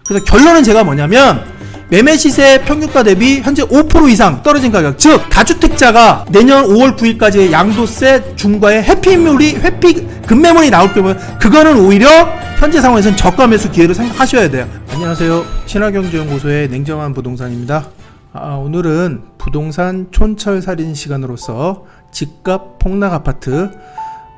그래서 결론은 제가 뭐냐면 매매 시세 평균가 대비 현재 5% 이상 떨어진 가격, 즉 다주택자가 내년 5월 9일까지 양도세 중과의 회피 급매물이 나올 경우에 그거는 오히려 현재 상황에서는 저가 매수 기회로 생각하셔야 돼요. 안녕하세요, 신화경제연구소의 냉정한 부동산입니다. 오늘은 부동산 촌철살인 시간으로서 집값 폭락 아파트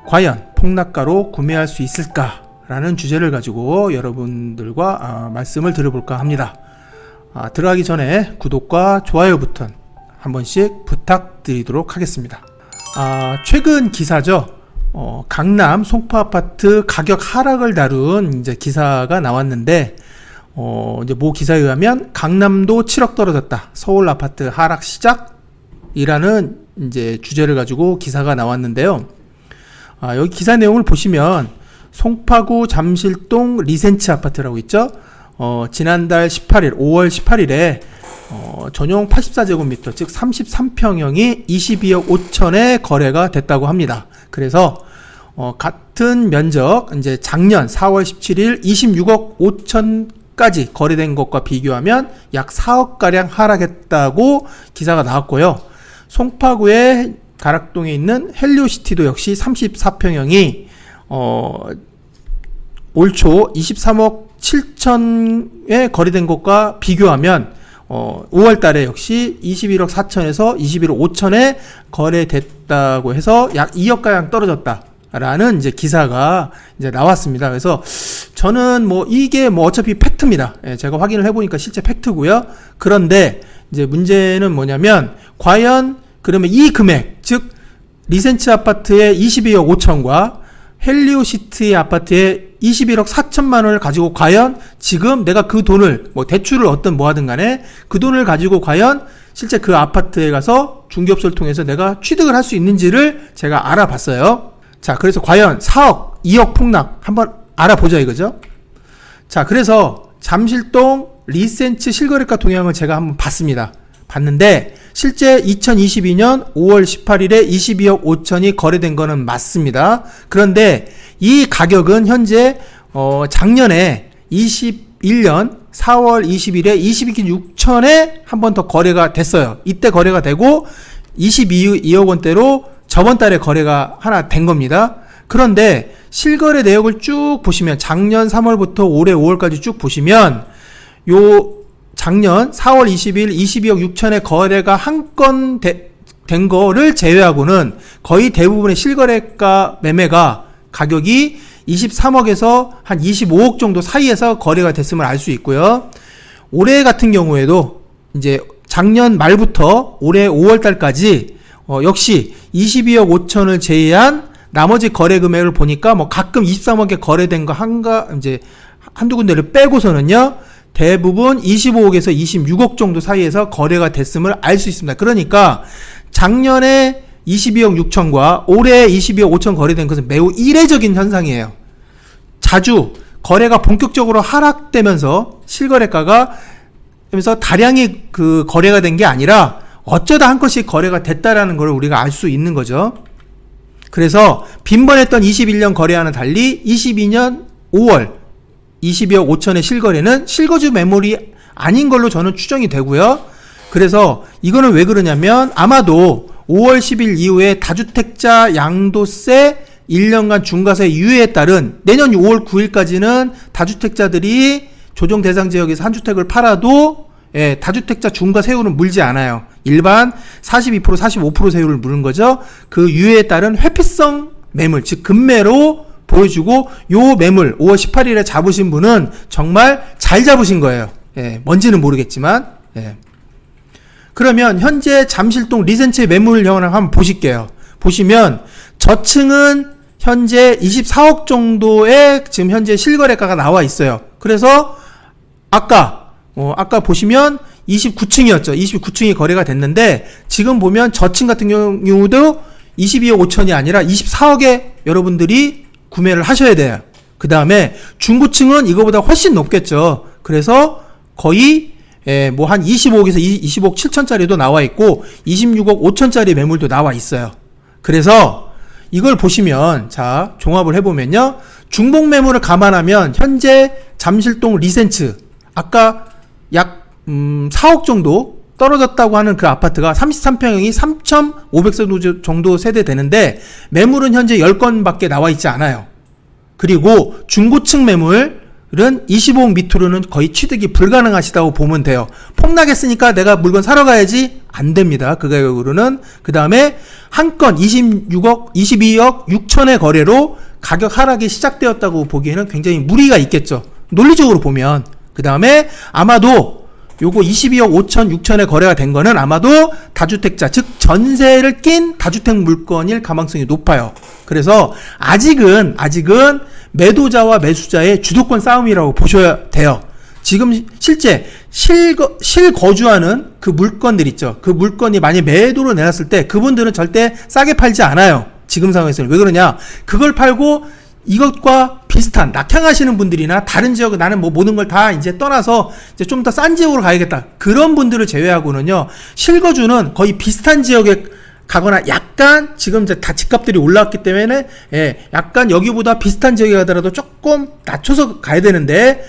과연 폭락가로 구매할 수 있을까 라는 주제를 가지고 여러분들과 말씀을 드려볼까 합니다. 들어가기 전에 구독과 좋아요 버튼 한 번씩 부탁드리도록 하겠습니다. 최근 기사죠. 강남 송파 아파트 가격 하락을 다룬 이제 기사가 나왔는데, 이제 모 기사에 의하면 강남도 7억 떨어졌다. 서울 아파트 하락 시작이라는 이제 주제를 가지고 기사가 나왔는데요. 여기 기사 내용을 보시면 송파구 잠실동 리센츠 아파트라고 있죠. 지난달 18일, 5월 18일에 전용 84제곱미터, 즉 33평형이 22억 5천에 거래가 됐다고 합니다. 그래서 같은 면적, 이제 작년 4월 17일 26억 5천까지 거래된 것과 비교하면 약 4억가량 하락했다고 기사가 나왔고요. 송파구의 가락동에 있는 헬리오시티도 역시 34평형이 올 초 23억 7천에 거래된 것과 비교하면 5월 달에 역시 21억 4천에서 21억 5천에 거래됐다고 해서 약 2억가량 떨어졌다라는 이제 기사가 이제 나왔습니다. 그래서 저는 이게 어차피 팩트입니다. 제가 확인을 해보니까 실제 팩트고요. 그런데 이제 문제는 뭐냐면, 과연 그러면 이 금액, 즉 리센츠 아파트의 22억 5천과 헬리오시티 아파트의 21억 4천만 원을 가지고 과연 지금 내가 그 돈을 대출을 얻든 하든 간에 그 돈을 가지고 과연 실제 그 아파트에 가서 중개업소를 통해서 내가 취득을 할 수 있는지를 제가 알아봤어요. 자, 그래서 과연 4억, 2억 폭락 한번 알아보자 이거죠. 자, 그래서 잠실동 리센츠 실거래가 동향을 제가 한번 봤는데 실제 2022년 5월 18일에 22억 5천이 거래된 거는 맞습니다. 그런데 이 가격은 현재 작년에 21년 4월 20일에 22억 6천에 한 번 더 거래가 됐어요. 이때 거래가 되고 22억 원대로 저번 달에 거래가 하나 된 겁니다. 그런데 실거래 내역을 쭉 보시면 작년 3월부터 올해 5월까지 쭉 보시면 작년 4월 20일 22억 6천의 거래가 한 건 된 거를 제외하고는 거의 대부분의 실거래가 매매가 가격이 23억에서 한 25억 정도 사이에서 거래가 됐음을 알 수 있고요. 올해 같은 경우에도 이제 작년 말부터 올해 5월 달까지 역시 22억 5천을 제외한 나머지 거래 금액을 보니까 가끔 23억에 거래된 거 이제 한두 군데를 빼고서는요, 대부분 25억에서 26억 정도 사이에서 거래가 됐음을 알 수 있습니다. 그러니까 작년에 22억 6천과 올해 22억 5천 거래된 것은 매우 이례적인 현상이에요. 자주 거래가 본격적으로 하락되면서 실거래가가 그래서 다량이 그 거래가 된 게 아니라 어쩌다 한 건씩 거래가 됐다라는 걸 우리가 알 수 있는 거죠. 그래서 빈번했던 21년 거래와는 달리 22년 5월 22억 5천의 실거래는 실거주 매물이 아닌 걸로 저는 추정이 되고요. 그래서 이거는 왜 그러냐면, 아마도 5월 10일 이후에 다주택자 양도세 1년간 중과세 유예에 따른 내년 5월 9일까지는 다주택자들이 조정 대상 지역에서 한 주택을 팔아도 다주택자 중과 세율은 물지 않아요. 일반 42%, 45% 세율을 물은 거죠. 그 유예에 따른 회피성 매물, 즉 금매로 보여주고, 요 매물 5월 18일에 잡으신 분은 정말 잘 잡으신 거예요. 뭔지는 모르겠지만. 그러면 현재 잠실동 리센츠의 매물 현황을 한번 보실게요. 보시면 저층은 현재 24억 정도의 지금 현재 실거래가가 나와 있어요. 그래서 아까 보시면 29층이었죠. 29층이 거래가 됐는데, 지금 보면 저층 같은 경우도 22억 5천이 아니라 24억에 여러분들이 구매를 하셔야 돼요. 그 다음에 중고층은 이거보다 훨씬 높겠죠. 그래서 거의 한 25억에서 20억 7천짜리도 나와 있고 26억 5천짜리 매물도 나와 있어요. 그래서 이걸 보시면, 자, 종합을 해보면요, 중복 매물을 감안하면 현재 잠실동 리센츠 아까 약 4억 정도 떨어졌다고 하는 그 아파트가 33평형이 3,500세 정도 세대 되는데 매물은 현재 10건밖에 나와 있지 않아요. 그리고 중고층 매물은 25억 밑으로는 거의 취득이 불가능하시다고 보면 돼요. 폭락했으니까 내가 물건 사러 가야지 안 됩니다. 그 가격으로는. 그 다음에 한 건 22억 6천의 거래로 가격 하락이 시작되었다고 보기에는 굉장히 무리가 있겠죠. 논리적으로 보면. 그 다음에 아마도 요거 22억 5천 6천에 거래가 된 거는 아마도 다주택자, 즉 전세를 낀 다주택 물건일 가망성이 높아요. 그래서 아직은 매도자와 매수자의 주도권 싸움이라고 보셔야 돼요. 지금 실제 실거주하는 그 물건들 있죠. 그 물건이 만약 매도로 내놨을 때 그분들은 절대 싸게 팔지 않아요. 지금 상황에서는. 왜 그러냐? 그걸 팔고 이것과 비슷한 낙향하시는 분들이나 다른 지역에 나는 뭐 모든 걸 다 이제 떠나서 이제 좀 더 싼 지역으로 가야겠다. 그런 분들을 제외하고는요. 실거주는 거의 비슷한 지역에 가거나 약간 지금 이제 다 집값들이 올라왔기 때문에 약간 여기보다 비슷한 지역에 가더라도 조금 낮춰서 가야 되는데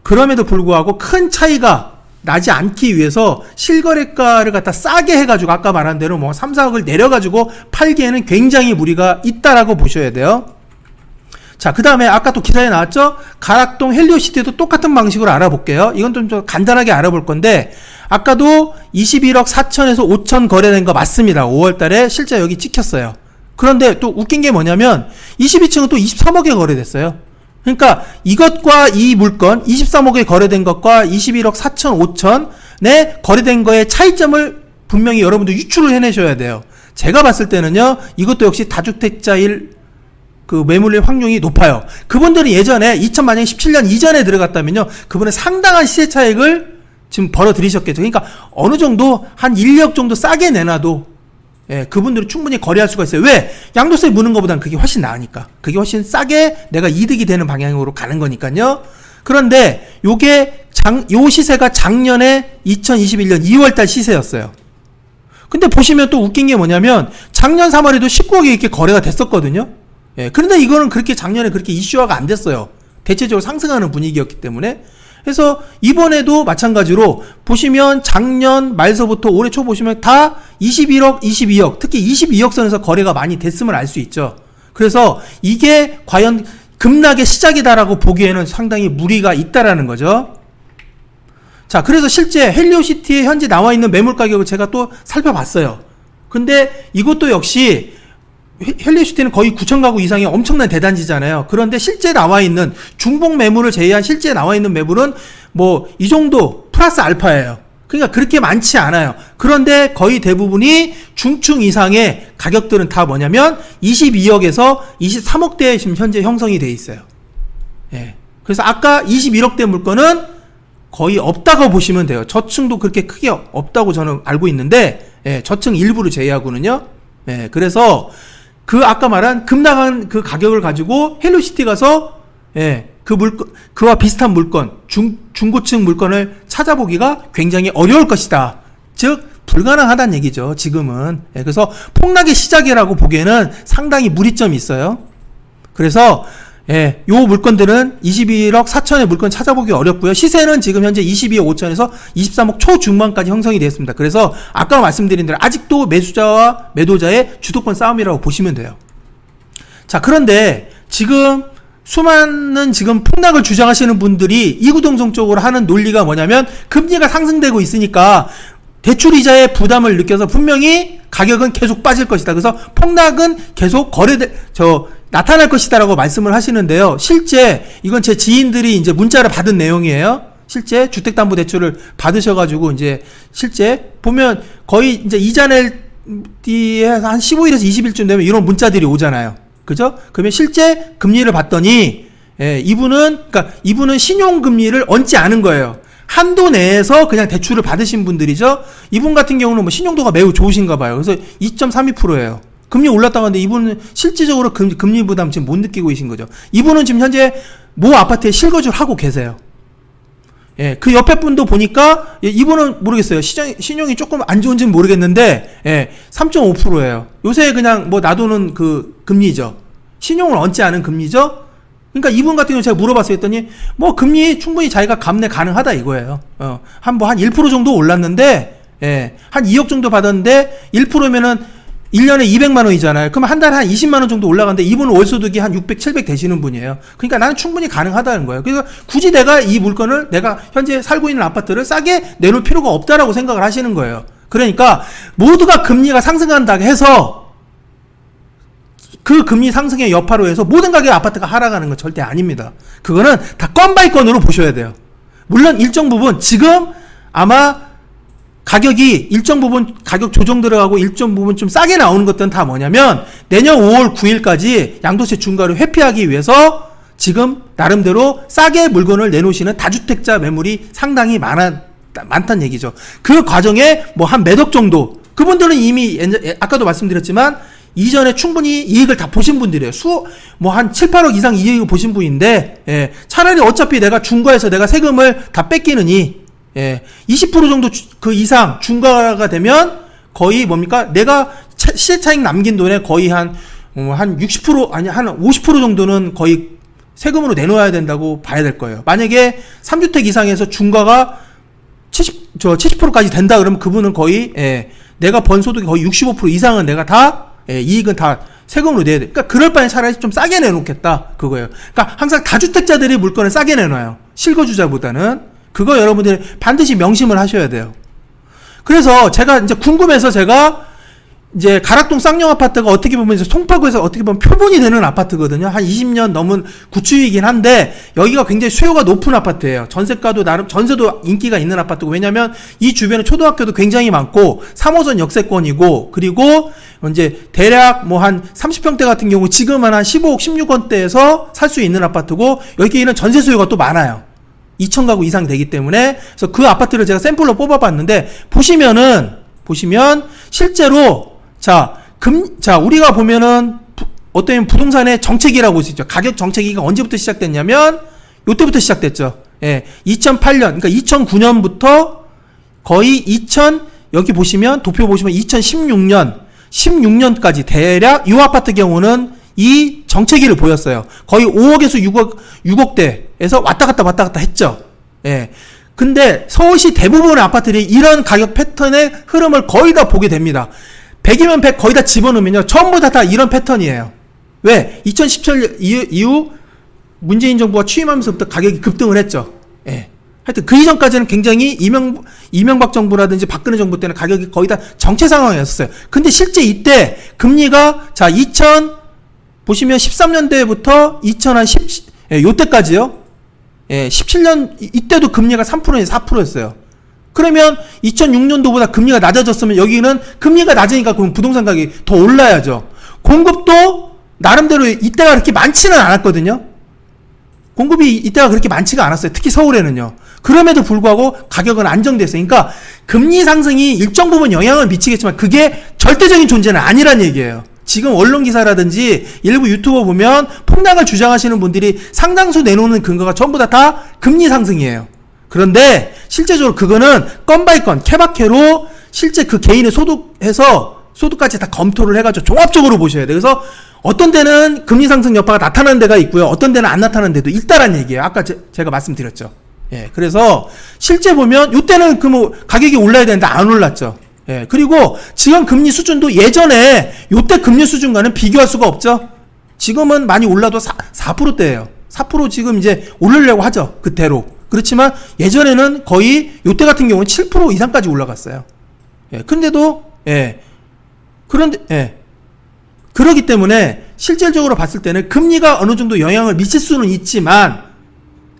그럼에도 불구하고 큰 차이가 나지 않기 위해서 실거래가를 갖다 싸게 해가지고 아까 말한 대로 뭐 3, 4억을 내려가지고 팔기에는 굉장히 무리가 있다라고 보셔야 돼요. 자, 그 다음에 아까 또 기사에 나왔죠? 가락동 헬리오시티도 똑같은 방식으로 알아볼게요. 이건 좀 간단하게 알아볼 건데 아까도 21억 4천에서 5천 거래된 거 맞습니다. 5월 달에 실제 여기 찍혔어요. 그런데 또 웃긴 게 뭐냐면 22층은 또 23억에 거래됐어요. 그러니까 이것과 이 물건 23억에 거래된 것과 21억 4천 5천에 거래된 거의 차이점을 분명히 여러분들 유출을 해내셔야 돼요. 제가 봤을 때는요. 이것도 역시 다주택자일 그 매물일 확률이 높아요. 그분들이 예전에 2000만약에 17년 이전에 들어갔다면요. 그분은 상당한 시세 차익을 지금 벌어들이셨겠죠. 그러니까 어느 정도 한 1억 정도 싸게 내놔도 그분들은 충분히 거래할 수가 있어요. 왜? 양도세 무는 것보다는 그게 훨씬 나으니까. 그게 훨씬 싸게 내가 이득이 되는 방향으로 가는 거니까요. 그런데 요게 요 시세가 작년에 2021년 2월달 시세였어요. 근데 보시면 또 웃긴 게 뭐냐면 작년 3월에도 19억에 이렇게 거래가 됐었거든요. 그런데 이거는 그렇게 작년에 그렇게 이슈화가 안 됐어요. 대체적으로 상승하는 분위기였기 때문에. 그래서 이번에도 마찬가지로 보시면 작년 말서부터 올해 초 보시면 다 21억, 22억, 특히 22억 선에서 거래가 많이 됐음을 알 수 있죠. 그래서 이게 과연 급락의 시작이다라고 보기에는 상당히 무리가 있다라는 거죠. 자, 그래서 실제 헬리오시티에 현재 나와 있는 매물 가격을 제가 또 살펴봤어요. 근데 이것도 역시 헬리오시티는 거의 9천 가구 이상의 엄청난 대단지잖아요. 그런데 실제 나와 있는 중복 매물을 제외한 실제 나와 있는 매물은 뭐 이 정도 플러스 알파예요. 그러니까 그렇게 많지 않아요. 그런데 거의 대부분이 중층 이상의 가격들은 다 뭐냐면 22억에서 23억대에 지금 현재 형성이 돼 있어요. 그래서 아까 21억대 물건은 거의 없다고 보시면 돼요. 저층도 그렇게 크게 없다고 저는 알고 있는데 저층 일부를 제외하고는요. 그래서 그 아까 말한 급락한 그 가격을 가지고 헬로시티 가서 그 물건, 그와 비슷한 물건, 중고층 물건을 찾아보기가 굉장히 어려울 것이다. 즉 불가능하다는 얘기죠. 지금은. 그래서 폭락의 시작이라고 보기에는 상당히 무리점이 있어요. 그래서 요 물건들은 21억 4천의 물건 찾아보기 어렵고요. 시세는 지금 현재 22억 5천에서 23억 초중반까지 형성이 되었습니다. 그래서 아까 말씀드린 대로 아직도 매수자와 매도자의 주도권 싸움이라고 보시면 돼요. 자, 그런데 지금 수많은 지금 폭락을 주장하시는 분들이 이구동성적으로 하는 논리가 뭐냐면 금리가 상승되고 있으니까 대출이자의 부담을 느껴서 분명히 가격은 계속 빠질 것이다. 그래서 폭락은 계속 나타날 것이다라고 말씀을 하시는데요. 실제 이건 제 지인들이 이제 문자를 받은 내용이에요. 실제 주택담보대출을 받으셔가지고 이제 실제 보면 거의 이제 이자 낼 뒤에 한 15일에서 20일쯤 되면 이런 문자들이 오잖아요. 그죠? 그러면 실제 금리를 봤더니 이분은 신용금리를 얹지 않은 거예요. 한도 내에서 그냥 대출을 받으신 분들이죠. 이분 같은 경우는 뭐 신용도가 매우 좋으신가 봐요. 그래서 2.32%예요. 금리 올랐다고 하는데 이분은 실질적으로 금리 부담 지금 못 느끼고 계신 거죠. 이분은 지금 현재 모 아파트에 실거주를 하고 계세요. 그 옆에 분도 보니까 이분은 모르겠어요. 신용이 조금 안 좋은지는 모르겠는데 3.5%예요. 요새 그냥 뭐 놔두는 그 금리죠. 신용을 얹지 않은 금리죠. 그러니까 이분 같은 경우 제가 물어봤어요. 했더니 뭐 금리 충분히 자기가 감내 가능하다 이거예요. 한 1% 정도 올랐는데, 예, 한 2억 정도 받았는데 1%면은 1년에 200만 원이잖아요. 그러면 한 달에 한 20만 원 정도 올라가는데 이분은 월소득이 한 600, 700 되시는 분이에요. 그러니까 나는 충분히 가능하다는 거예요. 그래서 굳이 내가 이 물건을 내가 현재 살고 있는 아파트를 싸게 내놓을 필요가 없다라고 생각을 하시는 거예요. 그러니까 모두가 금리가 상승한다고 해서 그 금리 상승의 여파로 해서 모든 가격 아파트가 하락하는 건 절대 아닙니다. 그거는 다 건 바이 건으로 보셔야 돼요. 물론 일정 부분 지금 아마 가격이 일정 부분 가격 조정 들어가고 일정 부분 좀 싸게 나오는 것들은 다 뭐냐면 내년 5월 9일까지 양도세 중과를 회피하기 위해서 지금 나름대로 싸게 물건을 내놓으시는 다주택자 매물이 상당히 많다는 얘기죠. 그 과정에 뭐 한 몇억 정도 그분들은 이미 아까도 말씀드렸지만 이전에 충분히 이익을 다 보신 분들이에요. 뭐 한 7, 8억 이상 이익을 보신 분인데, 예, 차라리 어차피 내가 중과해서 내가 세금을 다 뺏기느니, 예, 20% 정도 그 이상 중과가 되면 거의 뭡니까? 내가 시세 차익 남긴 돈에 거의 한 60% 아니 한 50% 정도는 거의 세금으로 내놓아야 된다고 봐야 될 거예요. 만약에 3주택 이상에서 중과가 70%까지 된다 그러면 그분은 거의, 예, 내가 번 소득의 거의 65% 이상은 내가 다, 예, 이익은 다 세금으로 내야 돼. 그러니까 그럴 바에 차라리 좀 싸게 내놓겠다 그거예요. 그러니까 항상 다주택자들이 물건을 싸게 내놔요. 실거주자보다는. 그거 여러분들이 반드시 명심을 하셔야 돼요. 그래서 제가 이제 궁금해서 제가 이제 가락동 쌍용 아파트가 어떻게 보면 이제 송파구에서 어떻게 보면 표본이 되는 아파트거든요. 한 20년 넘은 구축이긴 한데 여기가 굉장히 수요가 높은 아파트예요. 전세가도 나름 전세도 인기가 있는 아파트고 왜냐면 이 주변에 초등학교도 굉장히 많고 3호선 역세권이고 그리고 이제 대략 뭐 한 30평대 같은 경우 지금은 한 15억 16원대에서 살 수 있는 아파트고 여기는 전세 수요가 또 많아요. 2,000가구 이상 되기 때문에 그래서 그 아파트를 제가 샘플로 뽑아봤는데 보시면 실제로 자 우리가 보면은 어떤 부동산의 정체기라고 있죠. 가격 정체기가 언제부터 시작됐냐면 요때부터 시작됐죠. 예, 2008년 그러니까 2009년부터 거의 여기 보시면 도표 보시면 2016년까지 대략 이 아파트 경우는 이 정체기를 보였어요. 거의 5억에서 6억대에서 왔다 갔다 했죠. 예. 근데 서울시 대부분의 아파트들이 이런 가격 패턴의 흐름을 거의 다 보게 됩니다. 100이면 100 거의 다 집어넣으면요. 전부 다 이런 패턴이에요. 왜? 2017년 이후 문재인 정부가 취임하면서부터 가격이 급등을 했죠. 예. 하여튼 그 이전까지는 굉장히 이명박 정부라든지 박근혜 정부 때는 가격이 거의 다 정체 상황이었어요. 근데 실제 이때 금리가 보시면 13년대부터 2010, 예, 요때까지요. 예, 17년, 이때도 금리가 3%에서 4%였어요. 그러면 2006년도보다 금리가 낮아졌으면 여기는 금리가 낮으니까 그럼 부동산 가격이 더 올라야죠. 공급도 나름대로 이때가 그렇게 많지는 않았거든요. 공급이 이때가 그렇게 많지가 않았어요. 특히 서울에는요. 그럼에도 불구하고 가격은 안정됐어요. 그러니까 금리 상승이 일정 부분 영향을 미치겠지만 그게 절대적인 존재는 아니란 얘기예요. 지금 언론기사라든지 일부 유튜버 보면 폭락을 주장하시는 분들이 상당수 내놓는 근거가 전부 다 금리 상승이에요. 그런데 실제적으로 그거는 건 바이 건, 케바케로 실제 그 개인의 소득까지 다 검토를 해가지고 종합적으로 보셔야 돼요. 그래서 어떤 데는 금리 상승 여파가 나타나는 데가 있고요. 어떤 데는 안 나타나는 데도 있다라는 얘기예요. 아까 제가 말씀드렸죠. 예, 그래서 실제 보면 이때는 가격이 올라야 되는데 안 올랐죠. 예, 그리고 지금 금리 수준도 예전에 요때 금리 수준과는 비교할 수가 없죠. 지금은 많이 올라도 4%대예요. 4% 지금 이제 오르려고 하죠. 그대로. 그렇지만 예전에는 거의 요때 같은 경우는 7% 이상까지 올라갔어요. 예, 근데도 그러기 때문에 실질적으로 봤을 때는 금리가 어느 정도 영향을 미칠 수는 있지만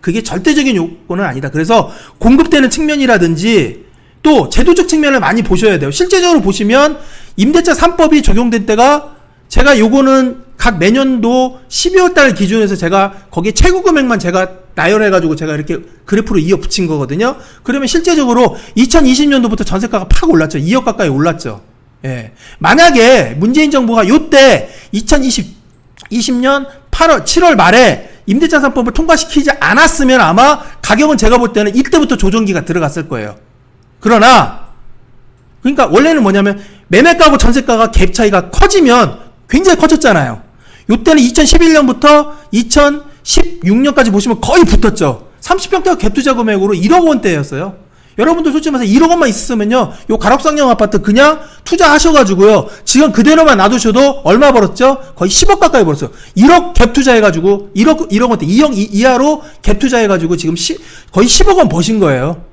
그게 절대적인 요건은 아니다. 그래서 공급되는 측면이라든지 또 제도적 측면을 많이 보셔야 돼요. 실제적으로 보시면 임대차 3법이 적용된 때가 제가 요거는 각 매년도 12월 달 기준에서 제가 거기에 최고 금액만 제가 나열해가지고 제가 이렇게 그래프로 이어 붙인 거거든요. 그러면 실제적으로 2020년도부터 전세가가 팍 올랐죠. 2억 가까이 올랐죠. 예. 만약에 문재인 정부가 요때 2020년 7월 말에 임대차 3법을 통과시키지 않았으면 아마 가격은 제가 볼 때는 이때부터 조정기가 들어갔을 거예요. 그러나 그러니까 원래는 뭐냐면 매매가하고 전세가가 갭 차이가 커지면 굉장히 커졌잖아요. 요때는 2011년부터 2016년까지 보시면 거의 붙었죠. 30평대가 갭투자 금액으로 1억 원대였어요. 여러분들 솔직히 말해서 1억 원만 있으면요, 요 가락상형 아파트 그냥 투자하셔가지고요, 지금 그대로만 놔두셔도 얼마 벌었죠? 거의 10억 가까이 벌었어요. 1억 갭 투자해가지고, 1억 원대, 2억 이하로 갭 투자해가지고 지금 거의 10억 원 버신 거예요.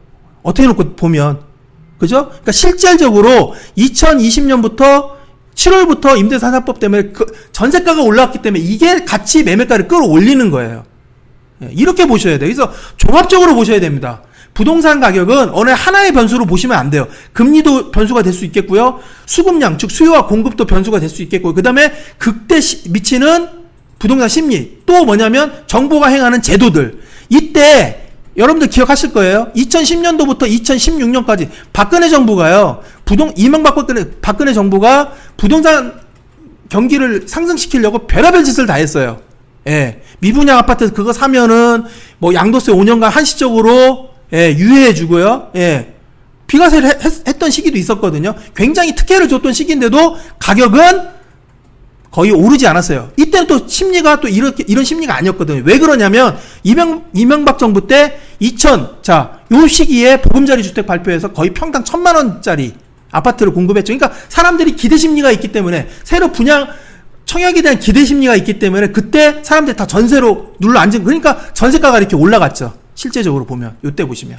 어떻게 놓고 보면. 그죠? 그러니까 실질적으로 2020년부터 7월부터 임대사사법 때문에 전세가가 올라왔기 때문에 이게 같이 매매가를 끌어올리는 거예요. 이렇게 보셔야 돼요. 그래서 종합적으로 보셔야 됩니다. 부동산 가격은 어느 하나의 변수로 보시면 안 돼요. 금리도 변수가 될 수 있겠고요. 수급량, 즉 수요와 공급도 변수가 될 수 있겠고요. 그 다음에 극대 미치는 부동산 심리. 또 뭐냐면 정부가 행하는 제도들. 이때 여러분들 기억하실 거예요. 2010년도부터 2016년까지 박근혜 정부가요. 이명박 박근혜 정부가 부동산 경기를 상승시키려고 별의별 짓을 다 했어요. 예. 미분양 아파트 그거 사면은 뭐 양도세 5년간 한시적으로 유예해주고요. 예. 비과세를 했던 시기도 있었거든요. 굉장히 특혜를 줬던 시기인데도 가격은 거의 오르지 않았어요. 이때는 또 심리가 또 이런 심리가 아니었거든요. 왜 그러냐면 이명박 정부 때 요 시기에 보금자리 주택 발표해서 거의 평당 1,000만 원짜리 아파트를 공급했죠. 그러니까 사람들이 기대 심리가 있기 때문에 새로 분양 청약에 대한 기대 심리가 있기 때문에 그때 사람들이 다 전세로 눌러 앉은, 그러니까 전세가가 이렇게 올라갔죠. 실제적으로 보면 요때 보시면.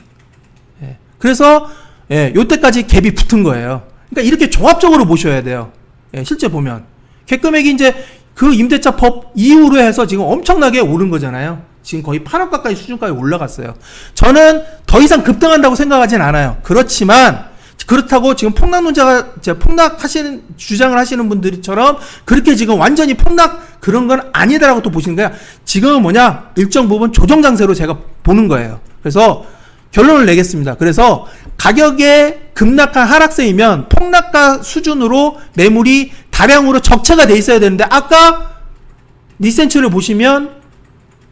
그래서 요때까지 갭이 붙은 거예요. 그러니까 이렇게 종합적으로 보셔야 돼요. 실제 보면 갭 금액이 이제 그 임대차 법 이후로 해서 지금 엄청나게 오른 거잖아요. 지금 거의 8억 가까이 수준까지 올라갔어요. 저는 더 이상 급등한다고 생각하진 않아요. 그렇다고 지금 주장을 하시는 분들처럼 그렇게 지금 완전히 폭락 그런 건 아니다라고 또 보시는 거야. 지금은 일정 부분 조정 장세로 제가 보는 거예요. 그래서 결론을 내겠습니다. 그래서 가격의 급락한 하락세이면 폭락가 수준으로 매물이 다량으로 적체가 돼 있어야 되는데, 아까 리센츠를 보시면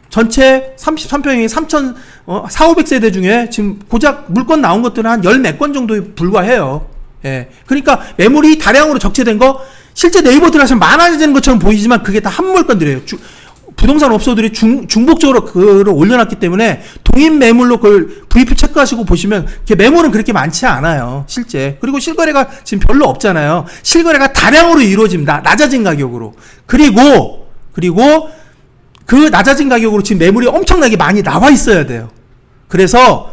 전체 33평이 4,500세대 중에 지금 고작 물건 나온 것들은 한 10몇 건 정도에 불과해요. 그러니까 매물이 다량으로 적체된 거 실제 네이버 들어가시면 많아지는 것처럼 보이지만 그게 다 한물건들이에요. 부동산 업소들이 중복적으로 그걸 올려놨기 때문에 동인 매물로 그걸 VP 체크하시고 보시면 매물은 그렇게 많지 않아요. 실제. 그리고 실거래가 지금 별로 없잖아요. 실거래가 다량으로 이루어집니다. 낮아진 가격으로. 그리고 그 낮아진 가격으로 지금 매물이 엄청나게 많이 나와 있어야 돼요. 그래서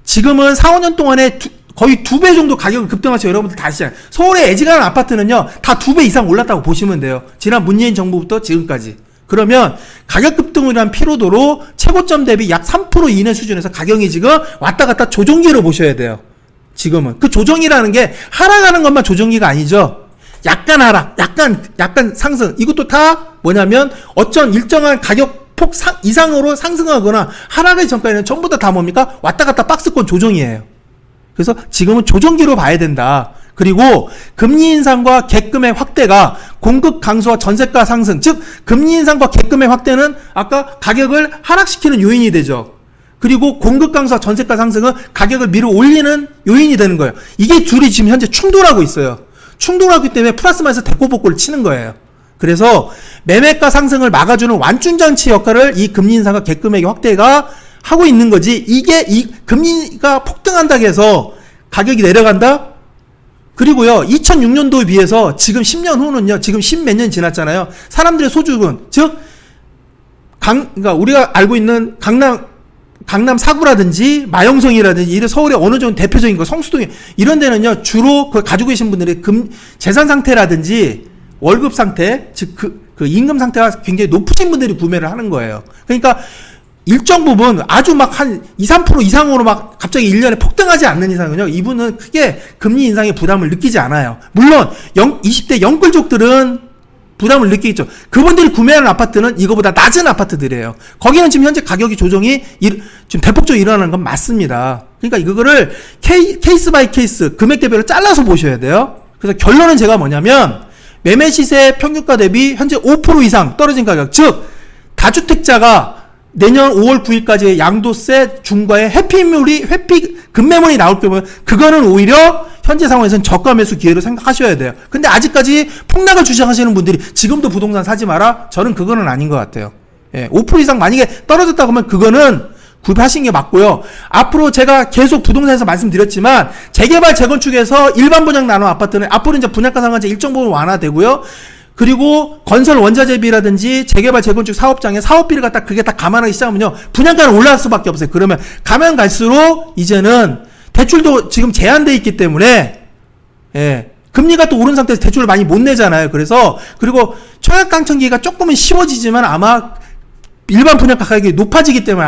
지금은 4, 5년 동안에 거의 2배 정도 가격을 급등하셔서 여러분들 다 아시잖아요. 서울의 애지간한 아파트는요, 다 2배 이상 올랐다고 보시면 돼요. 지난 문재인 정부부터 지금까지. 그러면 가격 급등을 한 피로도로 최고점 대비 약 3% 이내 수준에서 가격이 지금 왔다 갔다 조정기로 보셔야 돼요. 지금은. 그 조정이라는 게 하락하는 것만 조정기가 아니죠. 약간 하락, 약간 상승. 이것도 다 뭐냐면 어쩐 일정한 가격 폭 이상으로 상승하거나 하락하기 전까지는 전부 다 뭡니까? 왔다 갔다 박스권 조정이에요. 그래서 지금은 조정기로 봐야 된다. 그리고 금리 인상과 갭금의 확대가 공급 강수와 전세가 상승, 즉 금리 인상과 갭금의 확대는 아까 가격을 하락시키는 요인이 되죠. 그리고 공급 강수와 전세가 상승은 가격을 밀어 올리는 요인이 되는 거예요. 이게 둘이 지금 현재 충돌하고 있어요. 충돌하기 때문에 플러스 마이너스 대꼬복골을 치는 거예요. 그래서 매매가 상승을 막아주는 완충장치 역할을 이 금리 인상과 갭금액의 확대가 하고 있는 거지, 이게 이 금리가 폭등한다고 해서 가격이 내려간다? 그리고요, 2006년도에 비해서 지금 10년 후는요, 지금 10몇 년 지났잖아요. 사람들의 소득은, 즉, 그러니까 우리가 알고 있는 강남 사구라든지 마영성이라든지 이런 서울의 어느 정도 대표적인 거, 성수동 이런 데는요, 주로 그 가지고 계신 분들의 재산 상태라든지 월급 상태, 즉 그 임금 상태가 굉장히 높으신 분들이 구매를 하는 거예요. 그러니까 일정 부분 아주 막 한 2, 3% 이상으로 막 갑자기 1년에 폭등하지 않는 이상은요, 이분은 크게 금리 인상의 부담을 느끼지 않아요. 물론 20대 영끌족들은 부담을 느끼겠죠. 그분들이 구매하는 아파트는 이거보다 낮은 아파트들이에요. 거기는 지금 현재 가격이 조정이 지금 대폭적으로 일어나는 건 맞습니다. 그러니까 이거를 케이스 바이 케이스 금액대별로 잘라서 보셔야 돼요. 그래서 결론은 제가 뭐냐면, 매매 시세 평균가 대비 현재 5% 이상 떨어진 가격, 즉 다주택자가 내년 5월 9일까지 양도세 중과의 급매물이 나올 경우에 그거는 오히려 현재 상황에서는 저가 매수 기회로 생각하셔야 돼요. 근데 아직까지 폭락을 주장하시는 분들이 지금도 부동산 사지 마라? 저는 그거는 아닌 것 같아요. 예, 5% 이상 만약에 떨어졌다고 하면 그거는 구입하신 게 맞고요. 앞으로 제가 계속 부동산에서 말씀드렸지만 재개발 재건축에서 일반 분양 나눈 아파트는 앞으로 이제 분양가 상한제 일정 부분 완화되고요. 그리고 건설 원자재비라든지 재개발 재건축 사업장에 사업비를 갖다 그게 다 감안하기 시작하면요. 분양가는 올라갈 수밖에 없어요. 그러면 가면 갈수록 이제는 대출도 지금 제한돼 있기 때문에 예. 금리가 또 오른 상태에서 대출을 많이 못 내잖아요. 그래서 그리고 청약 당첨기가 조금은 쉬워지지만 아마 일반 분양가 가격이 높아지기 때문에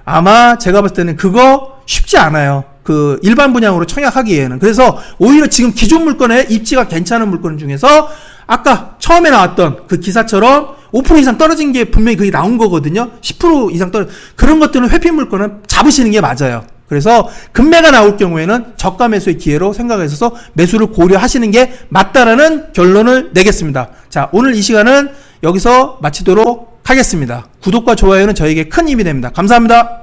아마 제가 봤을 때는 그거 쉽지 않아요. 그 일반 분양으로 청약하기에는. 그래서 오히려 지금 기존 물건에 입지가 괜찮은 물건 중에서 아까 처음에 나왔던 그 기사처럼 5% 이상 떨어진 게 분명히 그게 나온 거거든요. 10% 이상 그런 것들은 회피 물건은 잡으시는 게 맞아요. 그래서 급매가 나올 경우에는 저가 매수의 기회로 생각해서 매수를 고려하시는 게 맞다라는 결론을 내겠습니다. 자, 오늘 이 시간은 여기서 마치도록 하겠습니다. 구독과 좋아요는 저에게 큰 힘이 됩니다. 감사합니다.